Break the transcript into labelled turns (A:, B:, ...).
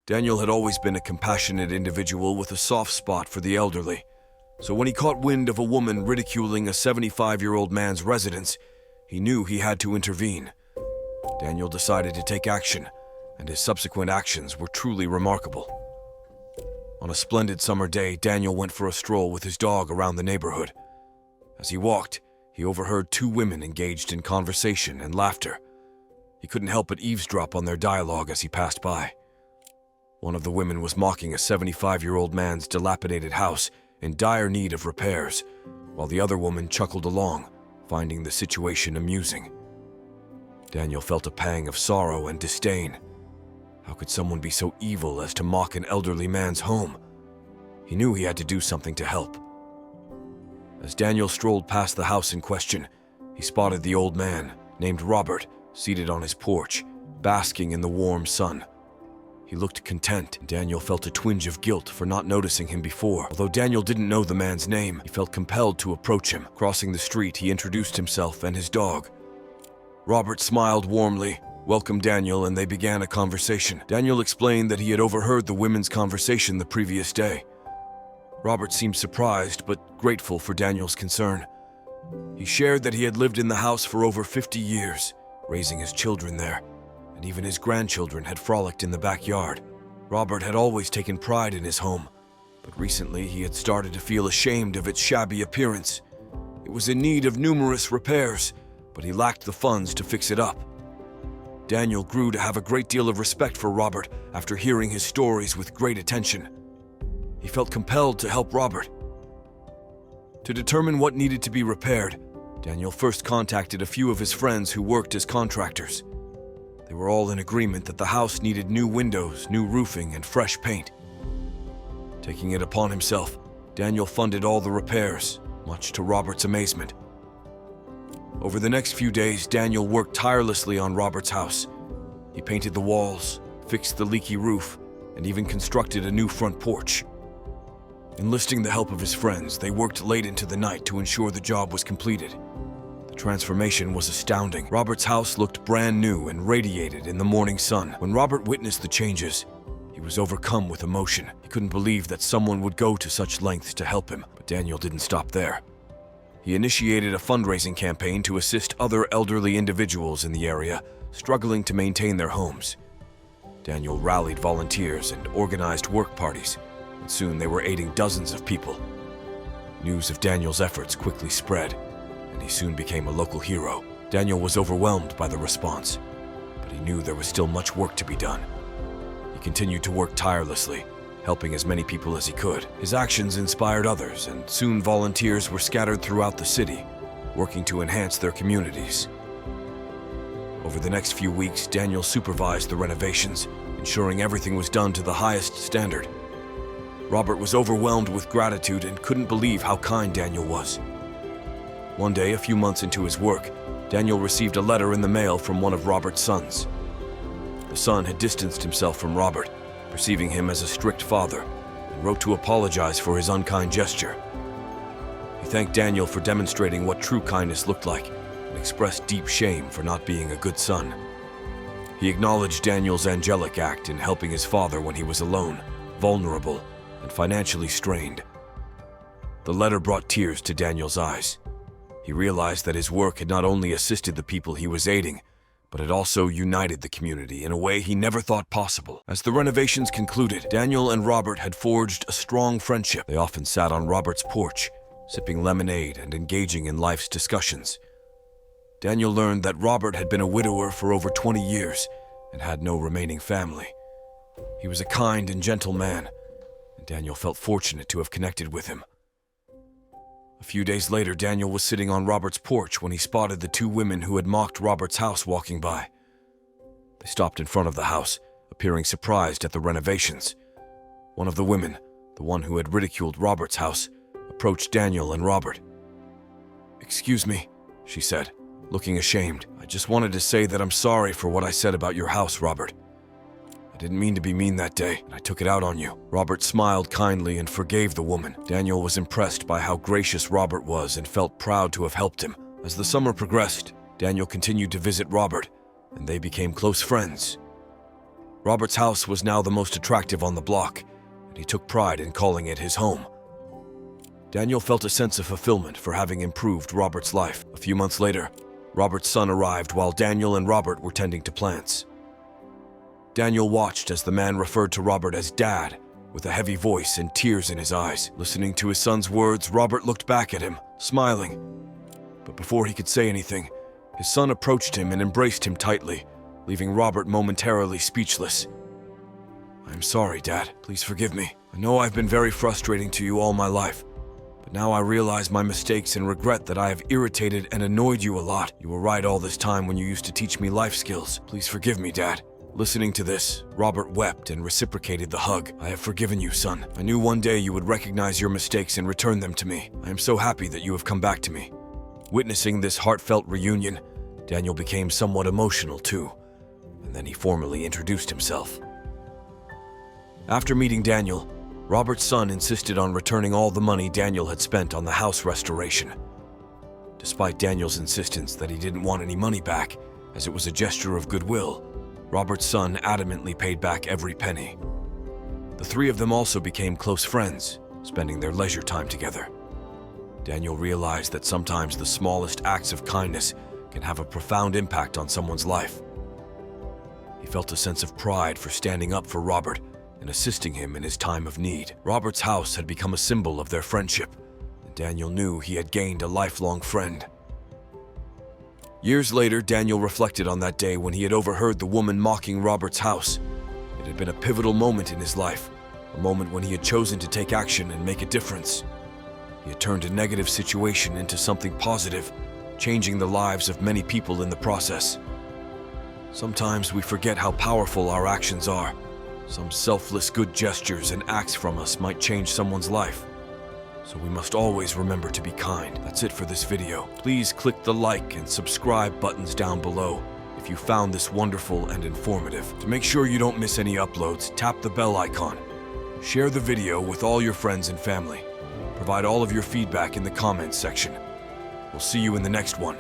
A: Daniel had always been a compassionate individual with a soft spot for the elderly. So when he caught wind of a woman ridiculing a 75-year-old man's residence, he knew he had to intervene. Daniel decided to take action, and his subsequent actions were truly remarkable. On a splendid summer day, Daniel went for a stroll with his dog around the neighborhood. As he walked, he overheard two women engaged in conversation and laughter. He couldn't help but eavesdrop on their dialogue as he passed by. One of the women was mocking a 75-year-old man's dilapidated house in dire need of repairs, while the other woman chuckled along, finding the situation amusing. Daniel felt a pang of sorrow and disdain. How could someone be so evil as to mock an elderly man's home? He knew he had to do something to help. As Daniel strolled past the house in question, he spotted the old man, named Robert, seated on his porch, basking in the warm sun. He looked content, and Daniel felt a twinge of guilt for not noticing him before. Although Daniel didn't know the man's name, he felt compelled to approach him. Crossing the street, he introduced himself and his dog. Robert smiled warmly, welcomed Daniel, and they began a conversation. Daniel explained that he had overheard the women's conversation the previous day. Robert seemed surprised but grateful for Daniel's concern. He shared that he had lived in the house for over 50 years, raising his children there, and even his grandchildren had frolicked in the backyard. Robert had always taken pride in his home, but recently he had started to feel ashamed of its shabby appearance. It was in need of numerous repairs, but he lacked the funds to fix it up. Daniel grew to have a great deal of respect for Robert after hearing his stories with great attention. He felt compelled to help Robert. To determine what needed to be repaired, Daniel first contacted a few of his friends who worked as contractors. They were all in agreement that the house needed new windows, new roofing, and fresh paint. Taking it upon himself, Daniel funded all the repairs, much to Robert's amazement. Over the next few days, Daniel worked tirelessly on Robert's house. He painted the walls, fixed the leaky roof, and even constructed a new front porch. Enlisting the help of his friends, they worked late into the night to ensure the job was completed. The transformation was astounding. Robert's house looked brand new and radiated in the morning sun. When Robert witnessed the changes, he was overcome with emotion. He couldn't believe that someone would go to such lengths to help him, but Daniel didn't stop there. He initiated a fundraising campaign to assist other elderly individuals in the area struggling to maintain their homes. Daniel rallied volunteers and organized work parties, and soon they were aiding dozens of people. News of Daniel's efforts quickly spread, and he soon became a local hero. Daniel was overwhelmed by the response, but he knew there was still much work to be done. He continued to work tirelessly, helping as many people as he could. His actions inspired others, and soon volunteers were scattered throughout the city, working to enhance their communities. Over the next few weeks, Daniel supervised the renovations, ensuring everything was done to the highest standard. Robert was overwhelmed with gratitude and couldn't believe how kind Daniel was. One day, a few months into his work, Daniel received a letter in the mail from one of Robert's sons. The son had distanced himself from Robert, perceiving him as a strict father, and wrote to apologize for his unkind gesture. He thanked Daniel for demonstrating what true kindness looked like, and expressed deep shame for not being a good son. He acknowledged Daniel's angelic act in helping his father when he was alone, vulnerable, and financially strained. The letter brought tears to Daniel's eyes. He realized that his work had not only assisted the people he was aiding, but it also united the community in a way he never thought possible. As the renovations concluded, Daniel and Robert had forged a strong friendship. They often sat on Robert's porch, sipping lemonade and engaging in life's discussions. Daniel learned that Robert had been a widower for over 20 years and had no remaining family. He was a kind and gentle man, and Daniel felt fortunate to have connected with him. A few days later, Daniel was sitting on Robert's porch when he spotted the two women who had mocked Robert's house walking by. They stopped in front of the house, appearing surprised at the renovations. One of the women, the one who had ridiculed Robert's house, approached Daniel and Robert. "Excuse me," she said, looking ashamed. "I just wanted to say that I'm sorry for what I said about your house, Robert. I didn't mean to be mean that day, and I took it out on you." Robert smiled kindly and forgave the woman. Daniel was impressed by how gracious Robert was and felt proud to have helped him. As the summer progressed, Daniel continued to visit Robert, and they became close friends. Robert's house was now the most attractive on the block, and he took pride in calling it his home. Daniel felt a sense of fulfillment for having improved Robert's life. A few months later, Robert's son arrived while Daniel and Robert were tending to plants. Daniel watched as the man referred to Robert as Dad, with a heavy voice and tears in his eyes. Listening to his son's words, Robert looked back at him, smiling. But before he could say anything, his son approached him and embraced him tightly, leaving Robert momentarily speechless. "I'm sorry, Dad. Please forgive me. I know I've been very frustrating to you all my life, but now I realize my mistakes and regret that I have irritated and annoyed you a lot. You were right all this time when you used to teach me life skills. Please forgive me, Dad." Listening to this, Robert wept and reciprocated the hug. "I have forgiven you, son. I knew one day you would recognize your mistakes and return them to me. I am so happy that you have come back to me." Witnessing this heartfelt reunion, Daniel became somewhat emotional too, and then he formally introduced himself. After meeting Daniel, Robert's son insisted on returning all the money Daniel had spent on the house restoration. Despite Daniel's insistence that he didn't want any money back, as it was a gesture of goodwill, Robert's son adamantly paid back every penny. The three of them also became close friends, spending their leisure time together. Daniel realized that sometimes the smallest acts of kindness can have a profound impact on someone's life. He felt a sense of pride for standing up for Robert and assisting him in his time of need. Robert's house had become a symbol of their friendship, and Daniel knew he had gained a lifelong friend. Years later, Daniel reflected on that day when he had overheard the woman mocking Robert's house. It had been a pivotal moment in his life, a moment when he had chosen to take action and make a difference. He had turned a negative situation into something positive, changing the lives of many people in the process. Sometimes we forget how powerful our actions are. Some selfless good gestures and acts from us might change someone's life. So we must always remember to be kind. That's it for this video. Please click the like and subscribe buttons down below if you found this wonderful and informative. To make sure you don't miss any uploads, tap the bell icon. Share the video with all your friends and family. Provide all of your feedback in the comments section. We'll see you in the next one.